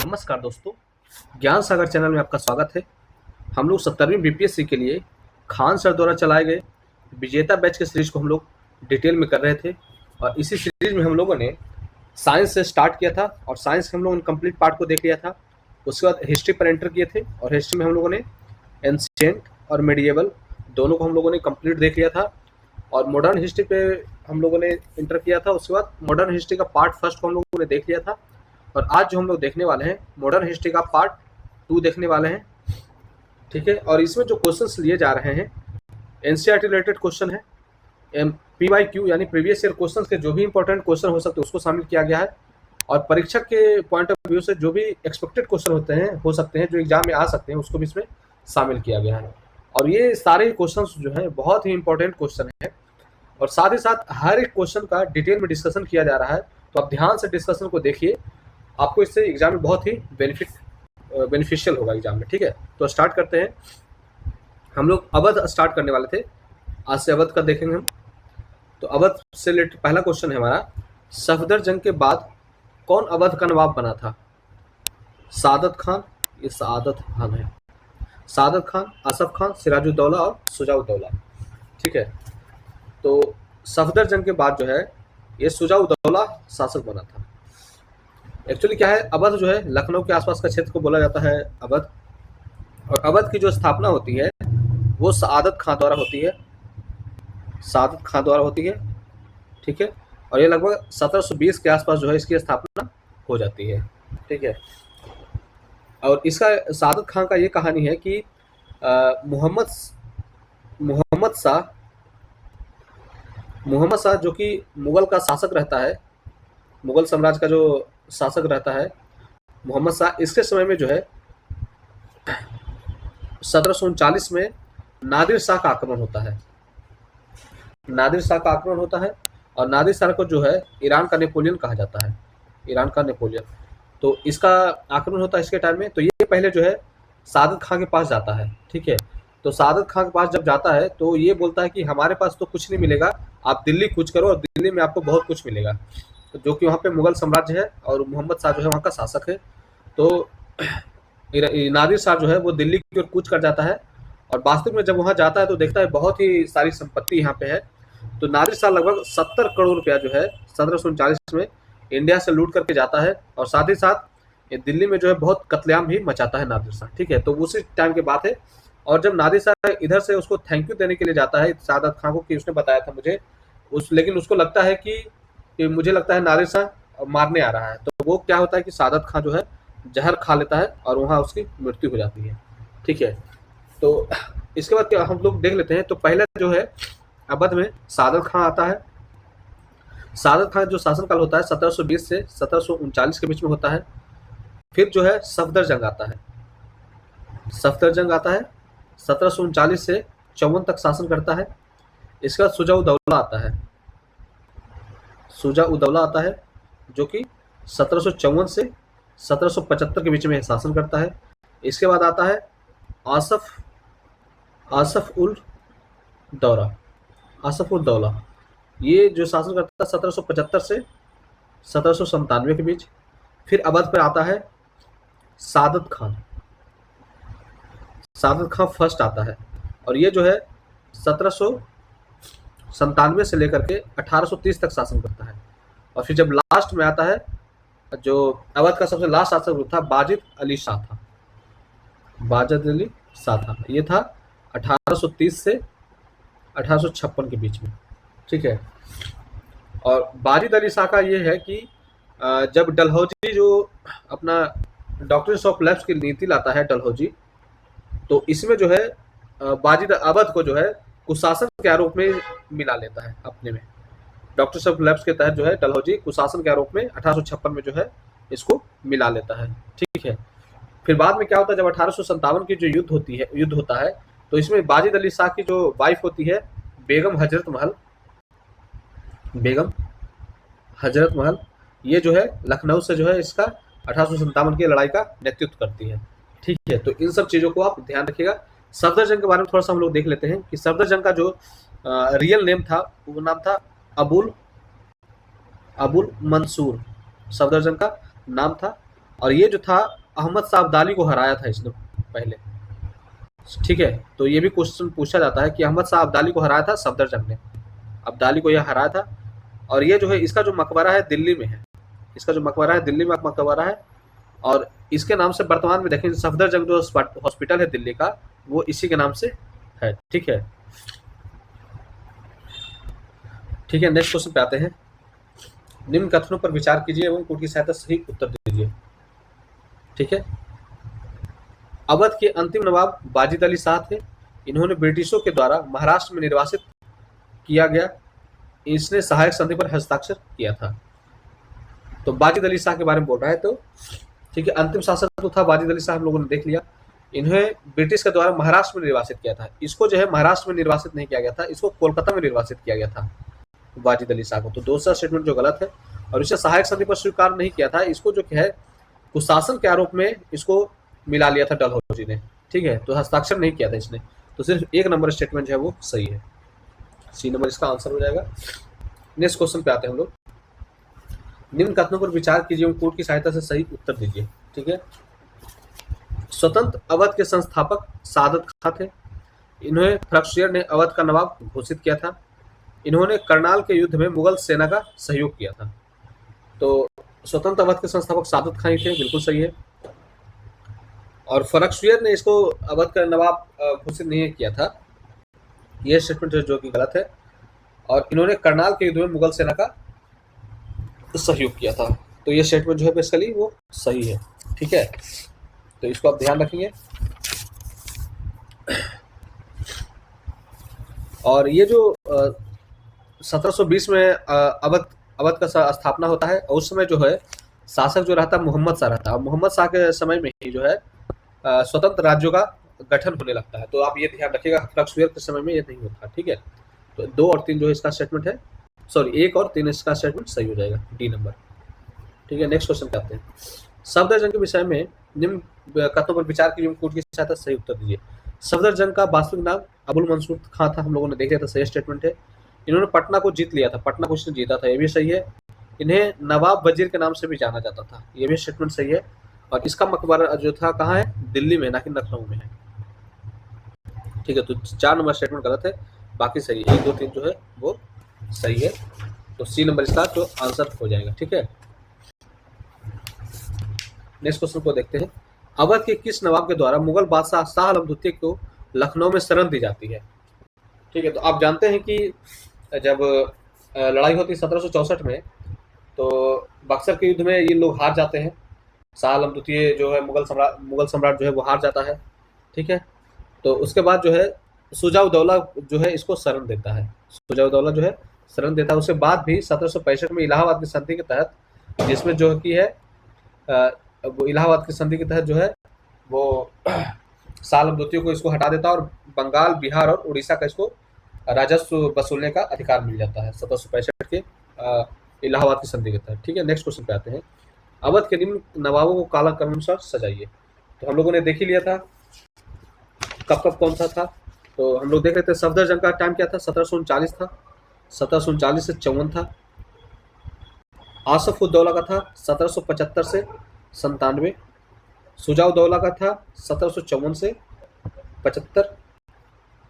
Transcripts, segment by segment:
नमस्कार दोस्तों, ज्ञान सागर चैनल में आपका स्वागत है। हम लोग 17वीं बीपीएससी के लिए खान सर द्वारा चलाए गए विजेता बैच के सीरीज को हम लोग डिटेल में कर रहे थे और इसी सीरीज में हम लोगों ने साइंस से स्टार्ट किया था और साइंस के हम लोगों ने कंप्लीट पार्ट को देख लिया था। उसके बाद हिस्ट्री पर एंटर किए थे और हिस्ट्री में हम लोगों ने एंशिएंट और मेडिएवल दोनों को हम लोगों ने कंप्लीट देख लिया था और मॉडर्न हिस्ट्री पे हम लोगों ने इंटर किया था। उसके बाद मॉडर्न हिस्ट्री का पार्ट फर्स्ट को हम लोगों ने देख लिया था और आज जो हम लोग देखने वाले हैं मॉडर्न हिस्ट्री का पार्ट 2 देखने वाले हैं। ठीक है, और इसमें जो क्वेश्चंस लिए जा रहे हैं एनसीईआरटी रिलेटेड क्वेश्चन है। पीवाईक्यू यानी प्रीवियस ईयर क्वेश्चंस के जो भी इंपॉर्टेंट क्वेश्चन हो सकते हैं उसको शामिल किया गया है और परीक्षक के पॉइंट ऑफ व्यू से जो भी एक्सपेक्टेड क्वेश्चन होते हैं हो सकते हैं जो एग्जाम में आ सकते हैं उसको भी इसमें शामिल किया गया है। और ये सारे क्वेश्चंस जो हैं बहुत ही इंपॉर्टेंट क्वेश्चन है और साथ ही साथ हर एक क्वेश्चन का डिटेल में डिस्कशन किया जा रहा है। तो आप ध्यान से डिस्कशन को देखिए, आपको इससे एग्जाम में बहुत ही बेनिफिशियल होगा एग्जाम में। ठीक है, तो स्टार्ट करते हैं। हम लोग अवध स्टार्ट करने वाले थे, आज से अवध का देखेंगे हम। तो अवध से रिलेटेड पहला क्वेश्चन है हमारा, सफदर जंग के बाद कौन अवध का नवाब बना था? सादत खान, ये सादत खान है, सादत खान, आसफ खान, सिराजुद्दौला और शुजाउद्दौला। ठीक है, तो सफदर जंग के बाद जो है ये शुजाउद्दौला शासक बना था। एक्चुअली क्या है, अवध जो है लखनऊ के आसपास का क्षेत्र को बोला जाता है अवध, और अवध की जो स्थापना होती है वो सादत खां द्वारा होती है, सादत खां द्वारा होती है। ठीक है, और ये लगभग 1720 के आसपास जो है इसकी स्थापना हो जाती है। ठीक है, और इसका सादत खां का ये कहानी है कि मोहम्मद शाह जो कि मुगल का शासक रहता है, मुगल साम्राज्य का जो शासक रहता है मोहम्मद शाह, इसके समय में जो है 1739 में नादिर शाह का आक्रमण होता है। नादिर शाह का आक्रमण होता है और नादिर शाह को जो है ईरान का नेपोलियन कहा जाता है, ईरान का नेपोलियन। तो इसका आक्रमण होता है इसके टाइम में। तो ये पहले जो है सादत खां के पास जाता है। ठीक है, तो सादत खां के पास जब जाता है तो ये बोलता है कि हमारे पास तो कुछ नहीं मिलेगा, आप दिल्ली कूच करो और दिल्ली में आपको बहुत कुछ मिलेगा। तो जो कि वहाँ पे मुगल साम्राज्य है और मोहम्मद शाह जो है वहाँ का शासक है। तो नादिर शाह जो है वो दिल्ली की ओर कूच कर जाता है और वास्तविक में जब वहाँ जाता है तो देखता है बहुत ही सारी संपत्ति यहाँ पे है। तो नादिर शाह लगभग 70 करोड़ रुपया जो है 1739 में इंडिया से लूट करके जाता है और साथ ही साथ ये दिल्ली में जो है बहुत कत्लेआम भी मचाता है नादिर शाह। ठीक है, तो उसी टाइम की बात है। और जब नादिर शाह इधर से उसको थैंक यू देने के लिए जाता है सादत खां को कि उसने बताया था मुझे, लेकिन उसको लगता है कि मुझे लगता है नादिर शाह मारने आ रहा है। तो वो क्या होता है कि सादत खां जो है जहर खा लेता है और वहाँ उसकी मृत्यु हो जाती है। ठीक है, तो इसके बाद क्या हम लोग देख लेते हैं। तो पहले जो है अवध में सादत खां आता है। सादत खां जो शासनकाल होता है 1720 से 1739 के बीच में होता है। फिर जो है सफदर जंग आता है, सफदर जंग आता है 1739 से 54 तक शासन करता है। इसके बाद शुजाउद्दौला आता है, शुजाउद्दौला आता है जो कि 1754 से 1775 के बीच में शासन करता है। इसके बाद आता है आसफ उल दौला, ये जो शासन करता है 1775 से 1797 के बीच। फिर अवध पर आता है सादत खां फर्स्ट आता है और ये जो है 1797 से लेकर के 1830 तक शासन करता है। और फिर जब लास्ट में आता है, जो अवध का सबसे लास्ट शासक था बाजिद अली शाह था, ये था 1830 से 1856 के बीच में। ठीक है, और बाजिद अली शाह का ये है कि जब डलहौजी जो अपना डॉक्टर्स ऑफ लैब्स की नीति लाता है डलहौजी, तो इसमें जो है बाजिद अवध को जो है कुशासन के आरोप में मिला लेता है अपने में। डॉक्टर्स ऑफ लैब्स के तहत जो है डलहौजी कुशासन के आरोप में 1856 में जो है इसको मिला लेता है। ठीक है, फिर बाद में क्या होता है, जब 1857 की जो युद्ध होता है तो इसमें बाजिद अली शाह की जो वाइफ होती है बेगम हजरत महल, ये जो है लखनऊ से जो है इसका 1857 की लड़ाई का नेतृत्व करती है। ठीक है, तो इन सब चीज़ों को आप ध्यान रखिएगा। सफदर जंग के बारे में थोड़ा सा हम लोग देख लेते हैं कि सफदर जंग का जो रियल नेम था वो नाम था अबुल मंसूर। सफदर जंग का नाम था और ये जो था अहमद शाह अब्दाली को हराया था इसने पहले। ठीक है, तो ये भी क्वेश्चन पूछा जाता है कि अहमद शाह अब्दाली को हराया था सफदरजंग ने, अब्दाली को यह हराया था। और ये जो है इसका जो मकबरा है दिल्ली में है, इसका जो मकबरा है दिल्ली में मकबरा है। और इसके नाम से वर्तमान में देखें सफदरजंग जो हॉस्पिटल है दिल्ली का, वो इसी के नाम से है। ठीक है, ठीक है, नेक्स्ट क्वेश्चन पे आते हैं। निम्न कथनों पर विचार कीजिए एवं कोड की सहायता से सही उत्तर दीजिए। ठीक है, अवध के अंतिम नवाब वाजिद अली शाह थे। इन्होंने ब्रिटिशों के द्वारा महाराष्ट्र में निर्वासित किया गया, इसने सहायक संधि पर हस्ताक्षर किया था। तो वाजिद अली शाह के बारे में बोल रहा है। तो ठीक है, अंतिम शासक तो था वाजिद अली शाह, हम लोगों ने देख लिया। इन्हें ब्रिटिश के द्वारा महाराष्ट्र में निर्वासित किया था। इसको जो है महाराष्ट्र में निर्वासित नहीं किया गया था, इसको कोलकाता में निर्वासित किया गया था वाजिद अली शाह को। तो दूसरा स्टेटमेंट जो गलत है। और इसे सहायक संधि पर स्वीकार नहीं किया था, इसको जो है कुशासन के आरोप में इसको मिला लिया था डलहौजी ने। ठीक है, तो हस्ताक्षर नहीं किया था इसने। तो सिर्फ एक नंबर स्टेटमेंट जो है वो सही है, सी नंबर इसका आंसर हो जाएगा। नेक्स्ट क्वेश्चन पे आते हैं हम लोग। निम्न कथनों पर विचार कीजिए एवं कोड की सहायता से सही उत्तर दीजिए। ठीक है, स्वतंत्र अवध के संस्थापक सादत खां थे। इन्हें फर्रुखसियर ने अवध का नवाब घोषित किया था। इन्होंने करनाल के युद्ध में मुगल सेना का सहयोग किया था। तो स्वतंत्र अवध के संस्थापक सादत खां ही थे, बिल्कुल सही है। और फर्रुखसियर ने इसको अवध का नवाब घोषित नहीं किया था, यह स्टेटमेंट जो कि गलत है। और इन्होंने करनाल के युद्ध में मुगल सेना का सहयोग किया था। तो ये स्टेटमेंट जो है बेसिकली वो सही है। ठीक है, तो इसको आप ध्यान रखेंगे। और ये जो 1720 में अवध का स्थापना होता है, और उस समय जो है शासक जो रहता है मोहम्मद शाह रहता है। मोहम्मद शाह के समय में ही जो है स्वतंत्र राज्यों का गठन होने लगता है। तो आप ये ध्यान रखिएगा, फर्रुखसियर के समय में ये नहीं होता। ठीक है, तो 2 और 3 जो है इसका स्टेटमेंट है, सॉरी 1 और 3 इसका स्टेटमेंट सही हो जाएगा, डी नंबर। ठीक है, नेक्स्ट क्वेश्चन करते हैं। सफदरजंग के विषय में निम्न कथनों पर विचार कीजिए, कोड की सहायता से सही उत्तर दीजिए। सफदरजंग का वास्तविक नाम अबुल मंसूर खां था, हम लोगों ने देख लिया था, सही स्टेटमेंट है। इन्होंने पटना को जीत लिया था, पटना को इसने जीता था, ये भी सही है। इन्हें नवाब वजीर के नाम से भी जाना जाता था, ये भी स्टेटमेंट सही है। और इसका मकबरा जो था कहाँ है, दिल्ली में, ना कि लखनऊ में है। ठीक है, तो 4 नंबर स्टेटमेंट गलत है, बाकी सही है। 1 2 3 जो है वो सही है। तो सी नंबर इसका जो आंसर हो जाएगा। ठीक है, नेक्स्ट क्वेश्चन को देखते हैं। अवध के किस नवाब के द्वारा मुगल बादशाह शाह आलम द्वितीय को लखनऊ में शरण दी जाती है? ठीक है, तो आप जानते हैं कि जब लड़ाई होती है 1764 में, तो बक्सर के युद्ध में ये लोग हार जाते हैं। शाह आलम द्वितीय जो है मुगल सम्राट जो है वो हार जाता है। ठीक है, तो उसके बाद जो है शुजा-उद-दौला जो है इसको शरण देता है। शुजा-उद-दौला जो है शरण देता है। उसके बाद भी 1765 में इलाहाबाद की संधि के तहत, जिसमें जो कि है वो इलाहाबाद की संधि के तहत जो है वो शाह आलम द्वितीय को इसको हटा देता है, और बंगाल, बिहार और उड़ीसा का इसको राजस्व वसूलने का अधिकार मिल जाता है 1765 के इलाहाबाद की संधि के तहत। ठीक है, नेक्स्ट क्वेश्चन पे आते हैं। अवध के निम्न नवाबों को काला क्रमानुसार सजाइए। तो हम लोगों ने देख ही लिया था कब कब कौन सा था। तो हम लोग देख रहे थे सफदरजंग का टाइम क्या था, 1739 था, 1739 से 54 था। आसफ-उद-दौला का था 1775 से 97। शुजा-उद-दौला का था 1754 से 75।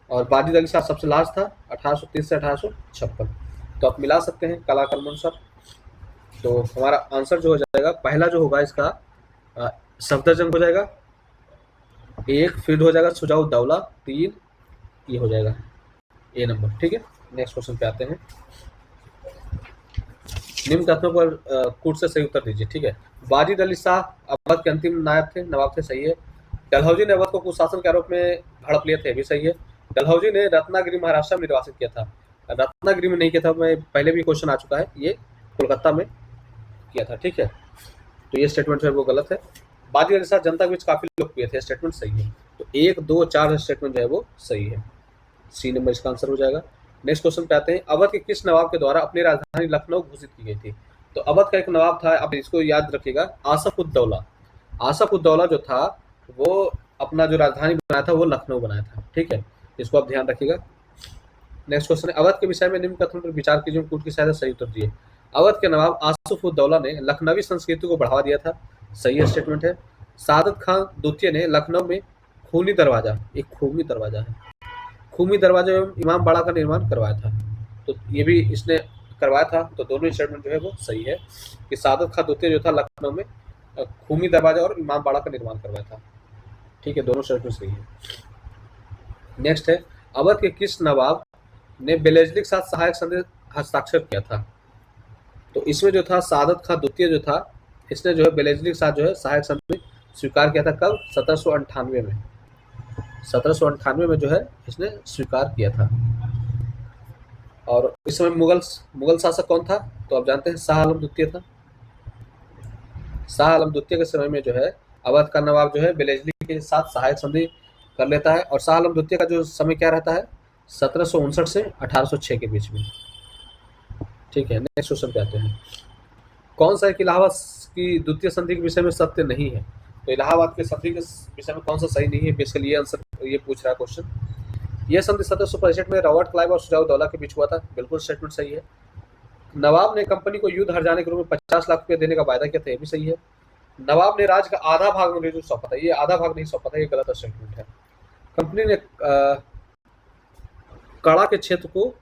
और वाजिद अली शाह सबसे लास्ट था 1830 से 1856। तो आप मिला सकते हैं काला क्रमानुसार। तो हमारा आंसर जो हो जाएगा, पहला जो होगा इसका सफदरजंग हो जाएगा, 1 फिर हो जाएगा शुजा-उद-दौला, 3 ये हो जाएगा ए नंबर। ठीक है, नेक्स्ट क्वेश्चन पे आते हैं। निम्न कथनों पर कोड से सही उत्तर दीजिए। ठीक है, वाजिद अली शाह अवध के अंतिम नवाब थे, सही है। डलहौजी ने अवध को कुशासन के आरोप में हड़प लिए थे, भी सही है। डलहौजी ने रत्नागिरी महाराष्ट्र में निर्वासित किया था, रत्नागिरी में नहीं किया था, मैं पहले भी क्वेश्चन आ चुका है, ये कोलकाता में किया था। ठीक है, तो ये स्टेटमेंट है वो गलत है। वाजिद अली शाह जनता के बीच काफी लोकप्रिय थे, स्टेटमेंट सही है। तो 1 2 4 स्टेटमेंट जो है वो सही है, सी नंबर इसका आंसर हो जाएगा। नेक्स्ट क्वेश्चन पे आते हैं। अवध के किस नवाब के द्वारा अपनी राजधानी लखनऊ घोषित की गई थी? तो अवध का एक नवाब था, आप इसको याद रखिएगा, आसफ-उद-दौला। आसफ-उद-दौला जो था वो अपना जो राजधानी बनाया था वो लखनऊ बनाया था। ठीक है, इसको आप ध्यान रखिएगा। नेक्स्ट क्वेश्चन है। अवध के विषय में निम्न कथन पर विचार कीजिए, कोड की सहायता सही उत्तर दिए। अवध के नवाब आसफ-उद-दौला ने लखनवी संस्कृति को बढ़ावा दिया था। सही है स्टेटमेंट है। सादत खान द्वितीय ने लखनऊ में खूनी दरवाजा, एक खूनी दरवाजा है, खूनी दरवाजा एवं इमाम बाड़ा का निर्माण करवाया था। तो ये भी इसने करवाया था, तो दोनों स्टेटमेंट जो है वो सही है कि सादत खान द्वितीय जो था लखनऊ में खूनी दरवाजा और इमाम बाड़ा का निर्माण करवाया था। ठीक है, दोनों स्टेटमेंट सही है। नेक्स्ट है, अवध के किस नवाब ने बेलेजली के साथ सहायक संधि हस्ताक्षर किया था? तो इसमें जो था सादत खान द्वितीय जो था, इसने जो है बेलेजली के साथ जो है सहायक संधि स्वीकार किया था। कब? 1798 में। 1798 में जो है इसने स्वीकार किया था। और इस समय मुगल शासक कौन था? तो आप जानते हैं शाह आलम द्वितीय था। शाह आलम द्वितीय के समय में जो है अवध का नवाब जो है बेलेजली के साथ सहायक संधि कर लेता है। और शाह आलम द्वितीय का जो समय क्या रहता है? 1759 से 1806 के बीच में। ठीक है, नेक्स्ट क्वेश्चन पे आते हैं। कौन सा एक इलाहाबाद की द्वितीय संधि के विषय में सत्य नहीं है? तो इलाहाबाद के संधि के विषय में कौन सा सही नहीं है? बेसिकली ये आंसर ये पूछ रहा है क्वेश्चन। यह संधि 1765 में रॉबर्ट क्लाइव और सुजाउद्दौला के बीच हुआ था। बिल्कुल स्टेटमेंट सही है। नवाब ने कंपनी को युद्ध हर जाने के रूप में 50 लाख रुपए देने का वायदा किया था। ये भी सही है। नवाब ने राज्य का आधा भाग अंग्रेजों को सौंपा था। ये आधा भाग नहीं सौंपा था, ये गलत स्टेटमेंट है। कंपनी ने कड़ा के क्षेत्र को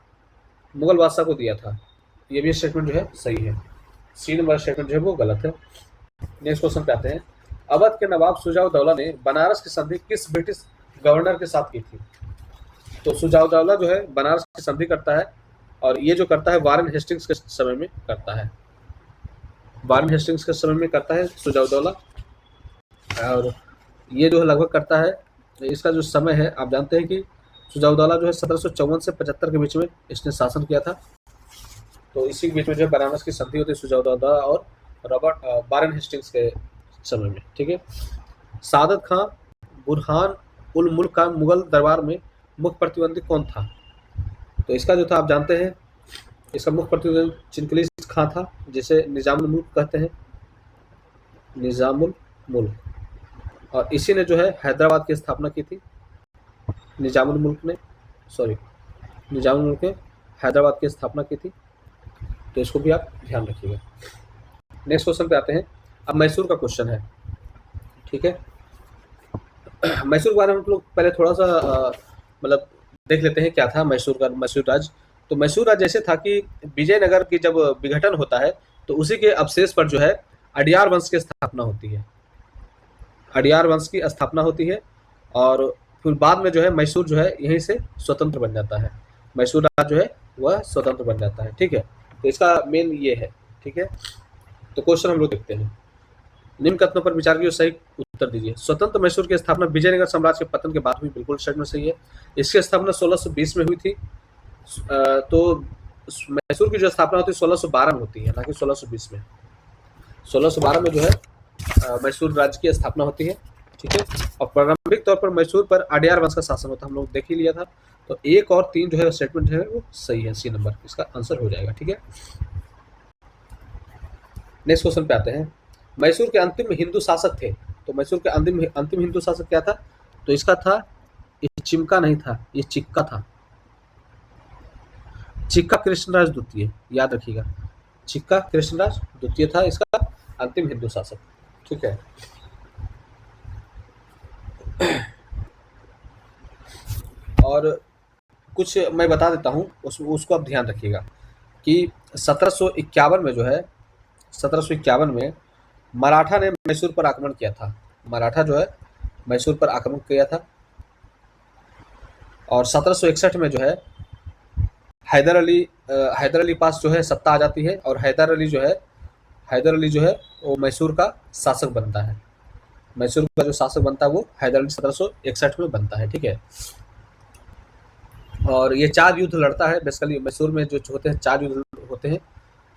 मुगल बादशाह को दिया था। ये भी स्टेटमेंट जो है सही है। सी नंबर स्टेटमेंट जो है वो गलत है। नेक्स्ट क्वेश्चन पे आते हैं। अवध के नवाब सुजाउद्दौला ने बनारस की संधि किस ब्रिटिश गवर्नर के साथ की थी? तो सुजाउद्दौला जो है बनारस की संधि करता है, और ये जो करता है वारेन हेस्टिंग्स के समय में करता है। वारेन हेस्टिंग्स के समय में करता है सुजाउद्दौला, और ये जो है लगभग करता है, इसका जो समय है आप जानते हैं कि सुजाउद्दौला जो है 1754 से 75 के बीच में इसने शासन किया था। तो इसी के बीच में जो है बनारस की संधि होती है सुजाउद्दौला और रॉबर्ट वारेन हेस्टिंग्स के समय में। ठीक है। सादत खां बुरहान उल मुल्क का मुगल दरबार में मुख्य प्रतिद्वंदी कौन था? तो इसका जो था आप जानते हैं, इसका मुख्य प्रतिद्वंदी चिनकलीस खां था, जिसे निजामुल मुल्क कहते हैं, निजामुल मुल्क। और इसी ने जो है हैदराबाद की स्थापना की थी। निजामुल मुल्क ने निजामुल मुल्क ने हैदराबाद की स्थापना की थी। तो इसको भी आप ध्यान रखिएगा। नेक्स्ट क्वेश्चन पे आते हैं। अब मैसूर का क्वेश्चन है। ठीक है, मैसूर के बारे में हम लोग पहले थोड़ा सा मतलब देख लेते हैं क्या था मैसूर राज्य। तो मैसूर राज्य ऐसे था कि विजयनगर की जब विघटन होता है तो उसी के अवशेष पर जो है अडियार वंश की स्थापना होती है। अडियार वंश की स्थापना होती है, और फिर बाद में जो है मैसूर जो है यहीं से स्वतंत्र बन जाता है। मैसूर राज्य जो है वह स्वतंत्र बन जाता है। ठीक है, तो इसका मेन ये है। ठीक है, तो क्वेश्चन हम लोग देखते हैं। निम्न कथनों पर विचार कीजिए, सही उत्तर दीजिए। स्वतंत्र मैसूर की स्थापना विजयनगर साम्राज्य के पतन के बाद हुई। बिल्कुल स्टेटमेंट सही है। इसकी स्थापना 1620 में हुई थी। तो मैसूर की जो स्थापना होती है 1612 में होती है, ना कि 1620 में। 1612 में जो है मैसूर राज्य की स्थापना होती है। ठीक है, और प्रारंभिक तौर पर मैसूर पर अडियार वंश का शासन होता है। हम लोग देख ही लिया था। तो 1 और 3 जो है स्टेटमेंट है वो सही है। सी नंबर इसका आंसर हो जाएगा। ठीक है, नेक्स्ट क्वेश्चन पे आते हैं। मैसूर के अंतिम हिंदू शासक थे। तो मैसूर के अंतिम हिंदू शासक क्या था? तो इसका था, ये चिमका नहीं था, ये चिक्का था। चिक्का कृष्णराज द्वितीय, याद रखिएगा। चिक्का कृष्णराज द्वितीय था इसका अंतिम हिंदू शासक। ठीक है, और कुछ मैं बता देता हूँ, उसको आप ध्यान रखिएगा कि 1751 में जो है 1751 में मराठा ने मैसूर पर आक्रमण किया था। मराठा जो है मैसूर पर आक्रमण किया था। और 1761 में जो है हैदर अली पास जो है सत्ता आ जाती है, और हैदर अली जो है वो मैसूर का शासक बनता है। मैसूर का जो शासक बनता है वो हैदर अली 1761 में बनता है। ठीक है, और ये 4 युद्ध लड़ता है। बेसिकली मैसूर में जो होते हैं 4 युद्ध होते हैं,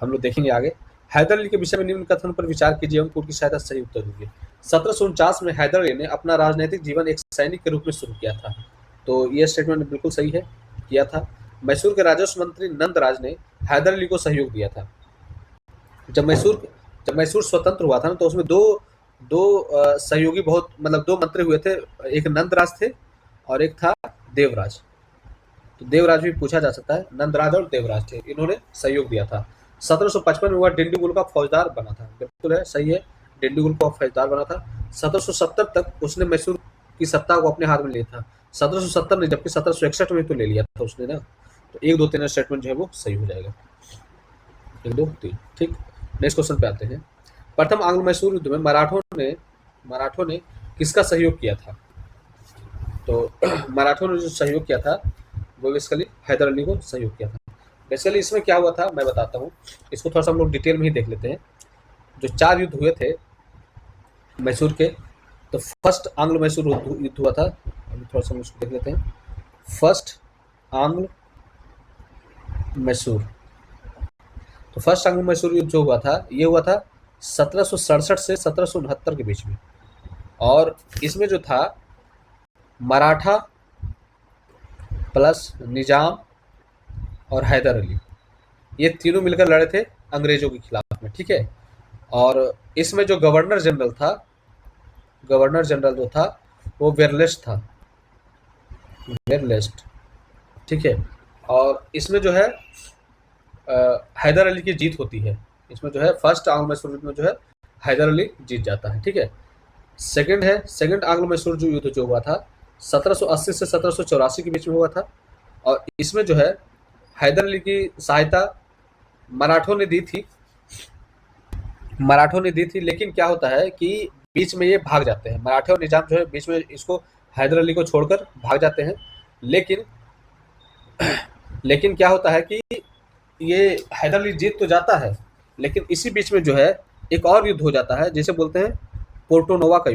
हम लोग देखेंगे आगे। हैदर अली के विषय में निम्न कथन पर विचार कीजिए एवं उनकी सहायता सही उत्तर दीजिए। 1749 में हैदर अली ने अपना राजनीतिक जीवन एक सैनिक के रूप में शुरू किया था। तो ये स्टेटमेंट बिल्कुल सही है, किया था। मैसूर के राजस्व मंत्री नंदराज ने हैदर अली को सहयोग दिया था। जब मैसूर स्वतंत्र हुआ था ना, तो उसमें दो सहयोगी बहुत, मतलब 2 मंत्री हुए थे। एक नंदराज थे और एक था देवराज। तो देवराज भी पूछा जा सकता है। नंदराज और देवराज थे, इन्होंने सहयोग दिया था। 1755 में वह डिंडीगुल का फौजदार बना था। बिल्कुल है, सही है। डिंडीगुल को फौजदार बना था। 1770 तक उसने मैसूर की सत्ता को अपने हाथ में लिया था। 1770 नहीं, जबकि 1761 में तो ले लिया था उसने ना। तो 1 2 3 स्टेटमेंट जो है वो सही हो जाएगा। 1 2 3 ठीक। नेक्स्ट क्वेश्चन पे आते हैं। प्रथम आंग्ल मैसूर युद्ध में मराठों ने किसका सहयोग किया था? तो मराठों ने जो सहयोग किया था वो बेसिकली हैदर अली को सहयोग किया था। बेसिकली इसमें क्या हुआ था मैं बताता हूँ, इसको थोड़ा सा हम लोग डिटेल में ही देख लेते हैं। जो 4 युद्ध हुए थे मैसूर के, तो फर्स्ट आंग्ल मैसूर युद्ध हुआ था। अभी थोड़ा सा हम उसको देख लेते हैं। फर्स्ट आंग्ल मैसूर, तो फर्स्ट आंग्ल मैसूर युद्ध जो हुआ था ये हुआ था 1767 से 1769 के बीच में। और इसमें जो था मराठा प्लस निजाम और हैदर अली, ये तीनों मिलकर लड़े थे अंग्रेजों के खिलाफ में, ठीक है। और इसमें जो गवर्नर जनरल जो था वो वेरलेस्ट, ठीक है। और इसमें जो है हैदर अली की जीत होती है। इसमें जो है फर्स्ट आंग्ल मैसूर युद्ध में जो है हैदर अली जीत जाता है, ठीक है। सेकंड आंग्ल मैसूर जो युद्ध जो हुआ था 1780 से 1784 के बीच में हुआ था। और इसमें जो है हैदर अली की सहायता मराठों ने दी थी, लेकिन क्या होता है कि बीच में ये भाग जाते हैं। मराठे और निजाम जो है बीच में इसको हैदर अली को छोड़कर भाग जाते हैं। लेकिन क्या होता है कि ये हैदर अली जीत तो जाता है, लेकिन इसी बीच में जो है एक और युद्ध हो जाता है जिसे बोलते हैं पोर्टोनोवा का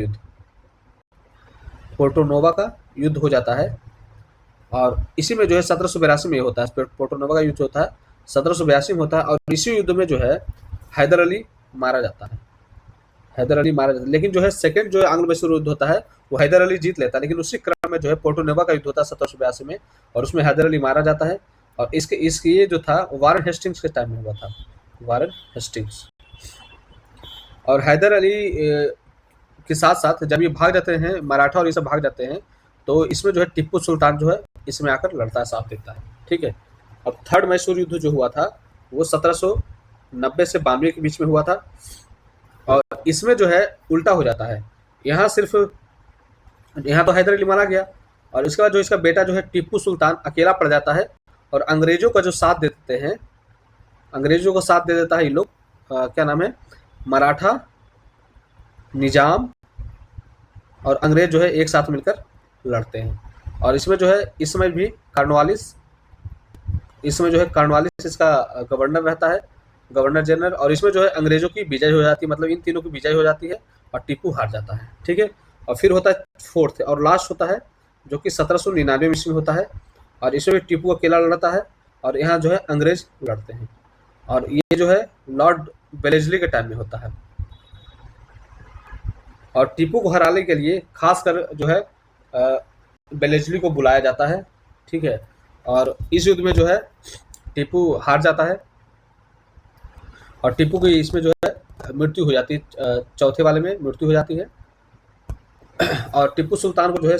युद्ध हो जाता है। और इसी में जो है 1782 में होता है। पोर्टोनोवा का युद्ध होता है 1782 में होता है। और इसी युद्ध में जो है हैदर अली मारा जाता है। लेकिन जो है सेकंड जो आंग्ल मैसूर युद्ध होता है वो हैदर अली जीत लेता है, लेकिन उसी क्रम में जो है पोर्टोनोवा का युद्ध होता है 1782 में, और उसमें हैदर अली मारा जाता है। और इसके ये जो था वारन हेस्टिंग्स के टाइम में हुआ था, वारन हेस्टिंग्स। और हैदर अली के साथ साथ जब ये भाग जाते हैं, मराठा और ये सब भाग जाते हैं, तो इसमें जो है टिप्पू सुल्तान जो है इसमें आकर लड़ता है, साथ देता है, ठीक है। अब थर्ड मैसूर युद्ध जो हुआ था वो 1790 से 92 के बीच में हुआ था। और इसमें जो है उल्टा हो जाता है। यहाँ तो हैदर अली मारा गया, और इसके बाद जो इसका बेटा जो है टिप्पू सुल्तान अकेला पड़ जाता है। और अंग्रेजों का जो साथ देते हैं, अंग्रेजों को साथ दे देता है ये लोग, क्या नाम है, मराठा, निजाम और अंग्रेज जो है एक साथ मिलकर लड़ते हैं। और इसमें जो है इस समय जो है कार्नवालिस इसका गवर्नर रहता है, गवर्नर जनरल। और इसमें जो है अंग्रेजों की विजय हो जाती है, मतलब इन तीनों की विजय हो जाती है और टिप्पू हार जाता है, ठीक है। और फिर होता है फोर्थ और लास्ट होता है जो कि 1799 ईस्वी में होता है। और इसमें भी टिप्पू अकेला लड़ता है और यहाँ जो है अंग्रेज लड़ते हैं। और ये जो है लॉर्ड वेलेस्ली के टाइम में होता है। और टिप्पू को हराने के लिए खासकर जो है वेलेस्ली को बुलाया जाता है, ठीक है। और इस युद्ध में जो है टिप्पू हार जाता है और टिप्पू की इसमें जो है मृत्यु हो जाती है, चौथे वाले में मृत्यु हो जाती है। और टिप्पू सुल्तान को जो है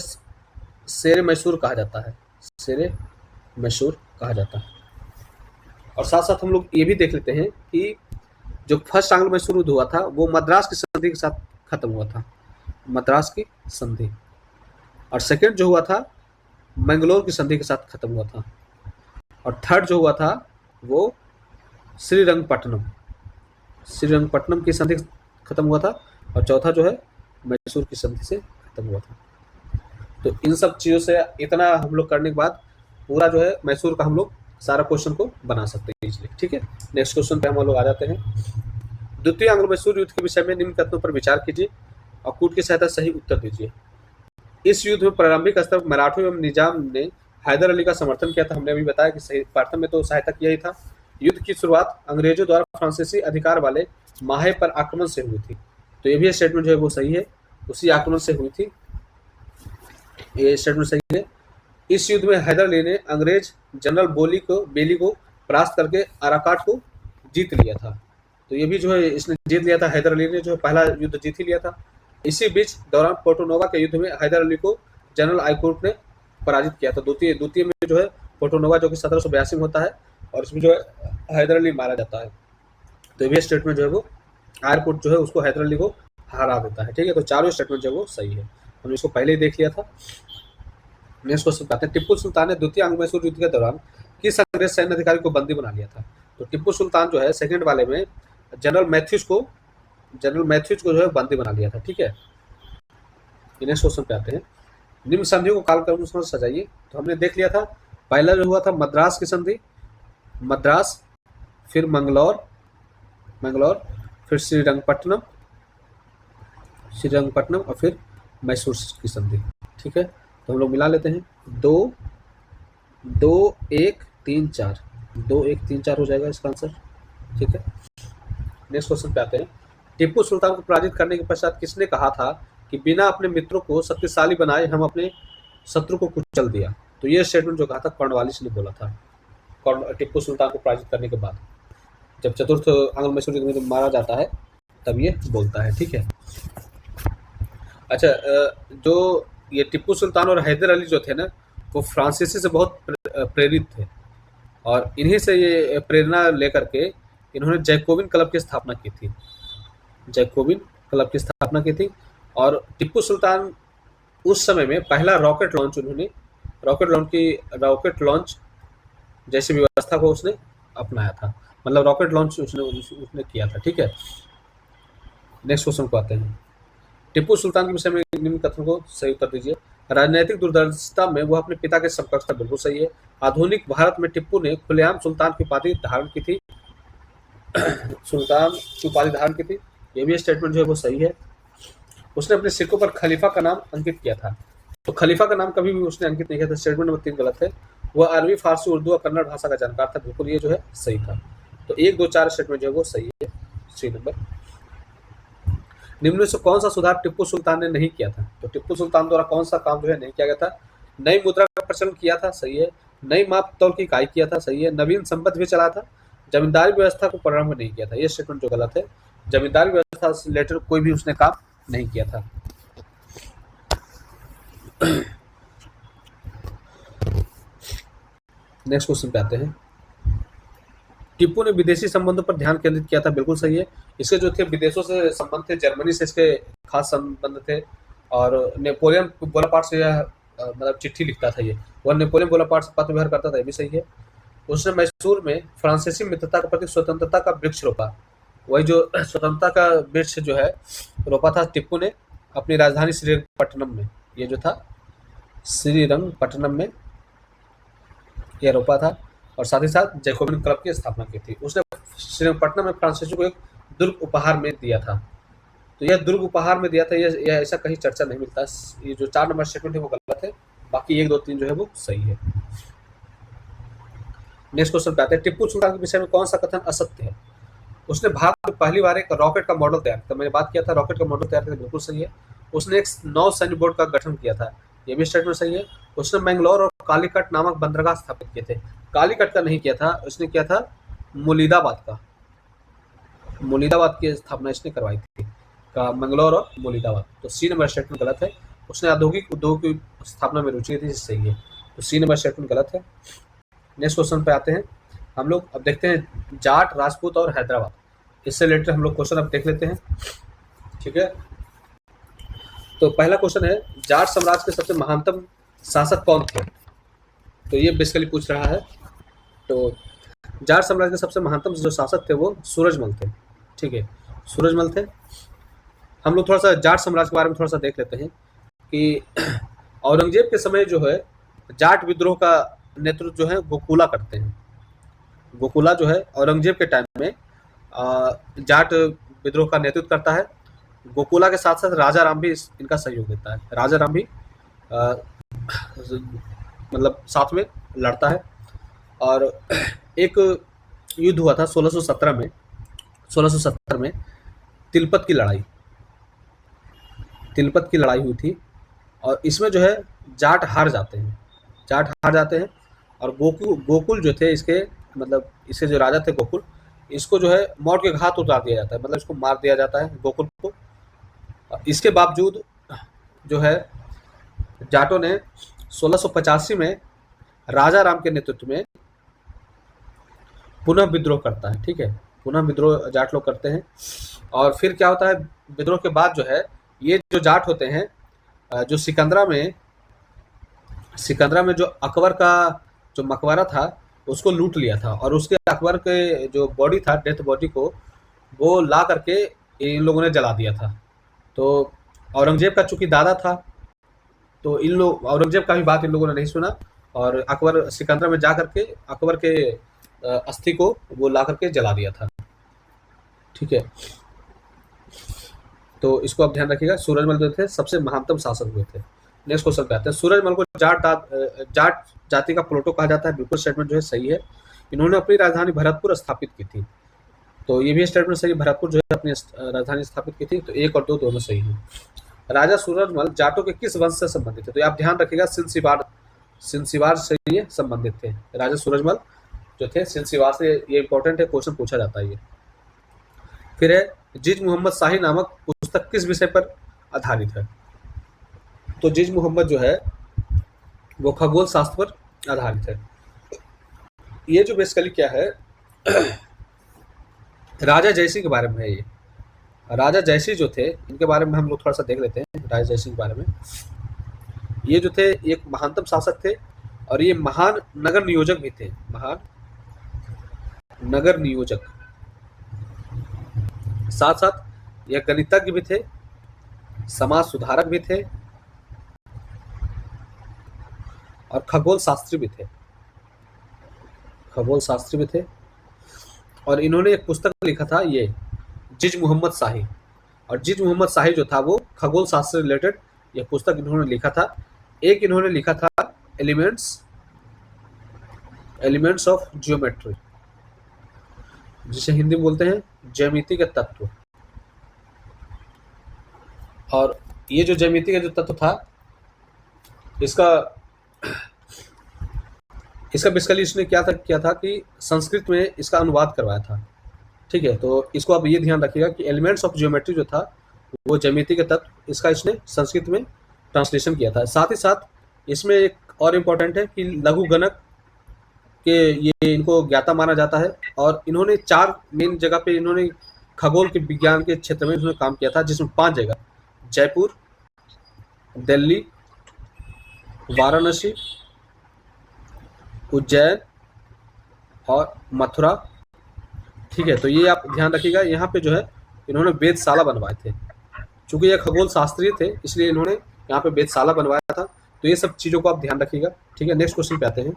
शेर मैसूर कहा जाता है, और साथ साथ हम लोग ये भी देख लेते हैं कि जो फर्स्ट आंग्ल मैसूर युद्ध हुआ था वो मद्रास की संधि के साथ खत्म हुआ था, मद्रास की संधि। और सेकंड जो हुआ था मैंगलोर की संधि के साथ खत्म हुआ था। और थर्ड जो हुआ था वो श्रीरंगपट्टनम की संधि खत्म हुआ था। और चौथा जो है मैसूर की संधि से खत्म हुआ था। तो इन सब चीज़ों से इतना हम लोग करने के बाद पूरा जो है मैसूर का हम लोग सारा क्वेश्चन को बना सकते हैं इजीली, ठीक है। नेक्स्ट क्वेश्चन पे हम लोग आ जाते हैं। द्वितीय आंग्ल मैसूर युद्ध के विषय में निम्न कथनों पर विचार कीजिए और कूट की सहायता सही उत्तर दीजिए। इस युद्ध में प्रारंभिक स्तर पर मराठों एवं निजाम ने हैदर अली का समर्थन किया था। हमने अभी बताया कि सही प्रथम में तो सहायता किया ही था। युद्ध की शुरुआत अंग्रेजों द्वारा फ्रांसीसी अधिकार वाले माहे पर आक्रमण से हुई थी। तो ये भी स्टेटमेंट जो है वो सही है, उसी आक्रमण से हुई थी, ये स्टेटमेंट सही है। इस युद्ध में हैदर अली ने अंग्रेज जनरल बेली को परास्त करके अराकाट को जीत लिया था। तो ये भी जो है इसने जीत लिया था, हैदर अली ने जो पहला युद्ध जीत ही लिया था। इसी बीच दौरान पोर्टोनोवा के युद्ध में हैदर अली को जनरल आइकोर्ट ने पराजित किया था। द्वितीय में जो है पोर्टोनोवा जो कि 1782 में होता है और इसमें जो है हैदर अली मारा जाता है। तो ये स्टेटमेंट जो है वो आयरकोर्ट जो है उसको हैदर अली को हरा देता है। ठीक है, तो चारों स्टेटमेंट जो है वो सही है, हमने इसको पहले ही देख लिया था। नेक्स्ट क्वेश्चन पे आते हैं, टिप्पू सुल्तान ने द्वितीय अंग मैसूर युद्ध के दौरान किस अंग्रेज सैन्य अधिकारी को बंदी बना लिया था? तो टिप्पू सुल्तान जो है सेकंड वाले में जनरल मैथ्यूज को जो है बंदी बना लिया था। ठीक है, नेक्स्ट क्वेश्चन पे आते हैं, निम्न संधियों को कालक्रम से सजाइए। तो हमने देख लिया था, पहला जो हुआ था मद्रास की संधि, मद्रास, फिर मंगलौर, फिर श्रीरंगपट्टनम और फिर मैसूर की संधि। ठीक है, तो हम लोग मिला लेते हैं, 2 1 3 4, 2 1 3 4 हो जाएगा इसका आंसर। ठीक है, नेक्स्ट क्वेश्चन पे आते हैं, टिप्पू सुल्तान को पराजित करने के पश्चात किसने कहा था कि बिना अपने मित्रों को शक्तिशाली बनाए हम अपने शत्रु को कुचल दिया? तो ये स्टेटमेंट जो कहा था कॉर्नवालिस ने बोला था, टिप्पू सुल्तान को पराजित करने के बाद, जब चतुर्थ आंग्ल मैसूर युद्ध में मारा जाता है तब ये बोलता है। ठीक है, अच्छा, जो ये टिप्पू सुल्तान और हैदर अली जो थे ना, वो फ्रांसीसी से बहुत प्रेरित थे, और इन्हीं से ये प्रेरणा लेकर के इन्होंने जैकोबिन क्लब की स्थापना की थी, और टिप्पू सुल्तान उस समय में पहला रॉकेट लॉन्च जैसी व्यवस्था को उसने अपनाया था, मतलब रॉकेट लॉन्च उसने किया था। ठीक है, नेक्स्ट क्वेश्चन को आते हैं, टिप्पू सुल्तान के विषय में निम्न कथन को सही उत्तर दीजिए। राजनीतिक दूरदर्शिता में वह अपने पिता के समकक्ष था, बिल्कुल सही है। आधुनिक भारत में टिप्पू ने खुलेआम सुल्तान की उपाधि धारण की थी, ये भी स्टेटमेंट जो है वो सही है। उसने अपने सिक्कों पर खलीफा का नाम अंकित किया था, तो खलीफा का नाम कभी भी उसने अंकित नहीं किया था, स्टेटमेंट नंबर 3 गलत है। वह अरबी, फारसी, उर्दू और कन्नड़ भाषा का जानकार था, बिल्कुल ये जो है सही था। तो 1 2 4 स्टेटमेंट जो है वो सही है, सी नंबर। निम्न से कौन सा सुधार टिप्पू सुल्तान ने नहीं किया था? तो टिप्पू सुल्तान द्वारा कौन सा काम जो है नहीं किया गया था? नई मुद्रा का प्रचलन किया था, सही है। नई माप तौल की इकाई किया था, सही है। नवीन संपत्ति भी चला था। जमींदारी व्यवस्था को प्रारंभ नहीं किया था, ये स्टेटमेंट जो गलत है। जमींदारी व्यवस्था से रिलेटेड कोई भी उसने काम नहीं किया था। नेक्स्ट क्वेश्चन पे आते हैं, टिप्पू ने विदेशी संबंधों पर ध्यान केंद्रित किया था, बिल्कुल सही है। इसके जो थे विदेशों से संबंध थे, जर्मनी से इसके खास संबंध थे, और नेपोलियन बोनापार्ट से यह मतलब चिट्ठी लिखता था, ये वह नेपोलियन बोनापार्ट से पत्र व्यवहार करता था, ये भी सही है। उसने मैसूर में फ्रांसीसी मित्रता के प्रति स्वतंत्रता का वृक्ष रोपा, वही जो स्वतंत्रता का वृक्ष जो है रोपा था टिप्पू ने अपनी राजधानी श्रीरंगपट्टनम में, ये जो था श्रीरंगपट्टनम में यह रोपा था, और साथ ही साथ जैकोबिन क्लब की स्थापना की थी। उसने श्रीरंगपट्टनम में फ्रांसीसियों को एक दुर्ग उपहार में दिया था, तो यह दुर्ग उपहार में दिया था, यह ऐसा कहीं चर्चा नहीं मिलता। ये जो 4 नंबर स्टेटमेंट है वो गलत है, बाकी 1 2 3 जो है वो सही है। नेक्स्ट क्वेश्चन पे आते हैं, टिप्पू सुल्तान के विषय में कौन सा कथन असत्य है? उसने भारत में पहली बार एक रॉकेट का मॉडल तैयार किया, मैंने बात किया था रॉकेट का मॉडल तैयार किया, बिल्कुल सही है। उसने एक नौ सैन्य बोर्ड का गठन किया था, ये भी स्टेटमेंट सही है। उसने मैंगलोर और कालीकट नामक बंदरगाह स्थापित किए थे, कालीकट का नहीं किया था, उसने किया था मुलीदाबाद की स्थापना इसने करवाई थी, का मंगलौर और मुलीदाबाद। तो सी नंबर स्टेटमेंट गलत है। उसने औद्योगिक उद्योग की स्थापना में रुचि थी, सही है, तो सी नंबर स्टेटमेंट गलत है। नेक्स्ट क्वेश्चन पे आते हैं हम लोग, अब देखते हैं जाट, राजपूत और हैदराबाद, इससे रिलेटेड हम लोग क्वेश्चन अब देख लेते हैं। ठीक है, तो पहला क्वेश्चन है, जाट साम्राज्य के सबसे महानतम शासक कौन थे? तो ये बेसिकली पूछ रहा है। तो जाट साम्राज्य के सबसे महानतम जो शासक थे वो सूरजमल थे। ठीक है, सूरजमल थे। हम लोग थोड़ा सा जाट साम्राज्य के बारे में थोड़ा सा देख लेते हैं कि औरंगजेब के समय जो है जाट विद्रोह का नेतृत्व जो है गोकुला करते हैं। गोकुला जो है औरंगजेब के टाइम में जाट विद्रोह का नेतृत्व करता है। गोकुला के साथ साथ राजा राम भी इनका सहयोग देता है। राजा राम भी मतलब साथ में लड़ता है। और एक युद्ध हुआ था 1617 में तिलपत की लड़ाई हुई थी, और इसमें जो है जाट हार जाते हैं, और गोकुल जो थे इसके मतलब इसके जो राजा थे गोकुल, इसको जो है मौत के घाट उतार दिया जाता है, मतलब इसको मार दिया जाता है गोकुल को। इसके बावजूद जो है जाटों ने 1685 में राजा राम के नेतृत्व में पुनः विद्रोह करता है। ठीक है, पुनः विद्रोह जाट लोग करते हैं। और फिर क्या होता है, विद्रोह के बाद जो है ये जो जाट होते हैं जो सिकंदरा में जो अकबर का जो मकबरा था उसको लूट लिया था, और उसके अकबर के जो बॉडी था, डेथ बॉडी को वो ला करके इन लोगों ने जला दिया था। तो औरंगजेब का चूंकि दादा था, तो इन लोग औरंगजेब का भी बात इन लोगों ने नहीं सुना, और अकबर सिकंदरा में जा करके अकबर के अस्थि को वो ला करके जला दिया था। ठीक है, तो इसको आप ध्यान रखिएगा। सूरजमल जो थे सबसे महानतम शासक हुए थे। नेक्स्ट क्वेश्चन पे आते हैं। सूरजमल को जाट जाति का प्लोटो कहा जाता है। बिल्कुल स्टेटमेंट जो है सही है। इन्होंने अपनी राजधानी भरतपुर स्थापित की थी, तो ये भी स्टेटमेंट सही, भरतपुर जो है अपनी राजधानी स्थापित की थी। तो 1 और 2 दोनों सही हैं। राजा सूरजमल जाटों के किस वंश से संबंधित थे? तो आप ध्यान रखिएगा, सिंसिवार से ये संबंधित थे। राजा सूरजमल जो थे सिंसिवार से, ये इंपॉर्टेंट है, क्वेश्चन पूछा जाता है ये। फिर है जिज मोहम्मद शाही नामक पुस्तक किस विषय पर आधारित है? तो जिज मोहम्मद जो है वो खगोल शास्त्र पर आधारित है। ये जो बेसिकली क्या है, राजा जयसिंह के बारे में है। ये राजा जयसिंह जो थे इनके बारे में हम लोग थोड़ा सा देख लेते हैं। राजा जयसिंह के बारे में, ये जो थे एक महानतम शासक थे, और ये महान नगर नियोजक भी थे। महान नगर नियोजक, साथ साथ यह गणितज्ञ भी थे, समाज सुधारक भी थे, और खगोल शास्त्री भी थे। खगोल शास्त्री भी थे। और इन्होंने एक पुस्तक लिखा था, ये जिज मोहम्मद शाही। और जिज मोहम्मद शाही जो था वो खगोल शास्त्र से रिलेटेड यह पुस्तक इन्होंने लिखा था। एक इन्होंने लिखा था एलिमेंट्स ऑफ जियोमेट्री, जिसे हिंदी में बोलते हैं ज्यामिति के तत्व। और ये जो ज्यामिति का जो तत्व था, इसका बेसिकली इसने किया था कि संस्कृत में इसका अनुवाद करवाया था। ठीक है, तो इसको आप ये ध्यान रखिएगा कि एलिमेंट्स ऑफ जियोमेट्री जो था वो ज्यामिति के तत्व, इसका इसने संस्कृत में ट्रांसलेशन किया था। साथ ही साथ इसमें एक और इम्पोर्टेंट है कि लघु गणक के ये इनको ज्ञाता माना जाता है। और इन्होंने 4 मेन जगह पे इन्होंने खगोल के विज्ञान के क्षेत्र में इन्होंने काम किया था, जिसमें 5 जगह, जयपुर, दिल्ली, वाराणसी, उज्जैन और मथुरा। ठीक है, तो ये आप ध्यान रखिएगा। यहाँ पे जो है इन्होंने वेधशाला बनवाए थे। चूंकि ये खगोल शास्त्री थे इसलिए इन्होंने यहाँ पे वेधशाला बनवाया था। तो ये सब चीज़ों को आप ध्यान रखिएगा। ठीक है, नेक्स्ट क्वेश्चन पे आते हैं।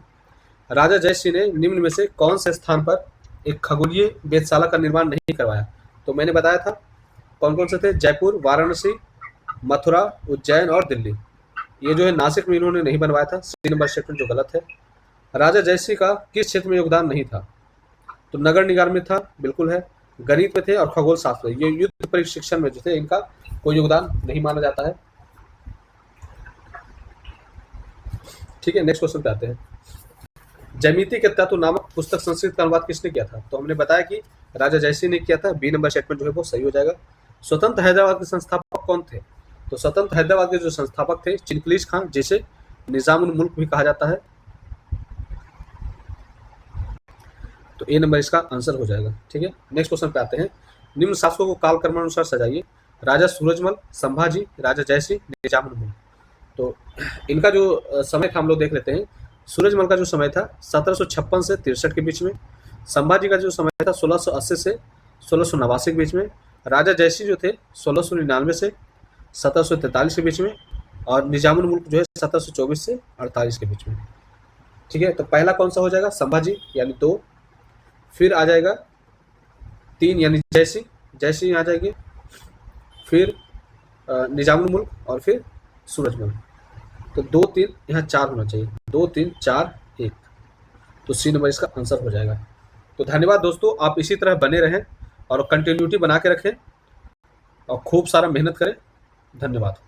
राजा जयसिंह ने निम्न में से कौन से स्थान पर एक खगोलीय वेधशाला का निर्माण नहीं करवाया? तो मैंने बताया था कौन कौन से थे, जयपुर, वाराणसी, मथुरा, उज्जैन और दिल्ली। ये जो है नासिक में इन्होंने नहीं बनवाया था। सी नंबर स्टेटमेंट जो गलत है। राजा जयसिंह का किस क्षेत्र में योगदान नहीं था? तो नगर निगम में था, बिल्कुल है। गणित में थे और खगोल शास्त्र, ये युद्ध प्रशिक्षण में जो थे इनका कोई योगदान नहीं माना जाता है। ठीक है, नेक्स्ट क्वेश्चन पे आते हैं। ज्यामिति के तत्व नामक पुस्तक संस्कृत का अनुवाद किसने किया था? तो हमने बताया कि राजा जयसिंह ने किया था। बी नंबर स्टेटमेंट जो है वो सही हो जाएगा। स्वतंत्र हैदराबाद के संस्थापक कौन थे? तो स्वतंत्र हैदराबाद के जो संस्थापक थे चिनकलीस खान, जिसे निजाम उल मुल्क भी कहा जाता है। तो ए नंबर इसका आंसर हो जाएगा। ठीक है, नेक्स्ट क्वेश्चन पे आते हैं। निम्न शासकों को काल क्रमानुसार सजाइए। राजा सूरजमल, संभाजी, राजा जयसिंह, निजाम उल मुल्क। तो इनका जो समय था हम लोग देख लेते हैं। सूरजमल का जो समय था 1756 से 63 के बीच में। संभाजी का जो समय था 1680 से 1689 के बीच में। राजा जयसिंह जो थे 1699 से 1743 के बीच में। और निजाम उल मुल्क जो है 1724 से 48 के बीच में। ठीक है, तो पहला कौन सा हो जाएगा? संभाजी यानी 2। फिर आ जाएगा 3 यानी जयसिंह आ जाएंगे। फिर निजाम उल मुल्क और फिर सूरजमल। तो 2 3 यहाँ 4 होना चाहिए। 2 3 4 1, तो सी नंबर इसका आंसर हो जाएगा। तो धन्यवाद दोस्तों, आप इसी तरह बने रहें और कंटिन्यूटी बना के रखें और खूब सारा मेहनत करें। धन्यवाद।